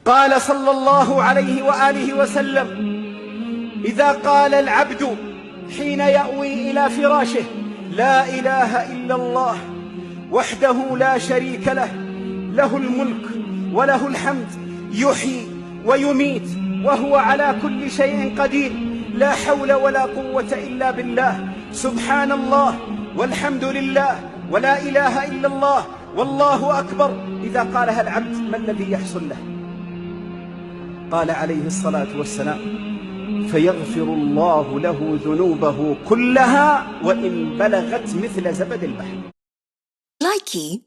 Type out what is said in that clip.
قال صلى الله عليه وآله وسلم: إذا قال العبد حين يأوي إلى فراشه: لا إله إلا الله وحده لا شريك له، له الملك وله الحمد، يحيي ويميت وهو على كل شيء قدير، لا حول ولا قوة إلا بالله، سبحان الله والحمد لله ولا إله إلا الله والله أكبر. إذا قالها العبد ما الذي يحصل له؟ قال عليه الصلاة والسلام: فيغفر الله له ذنوبه كلها وإن بلغت مثل زبد البحر. Likey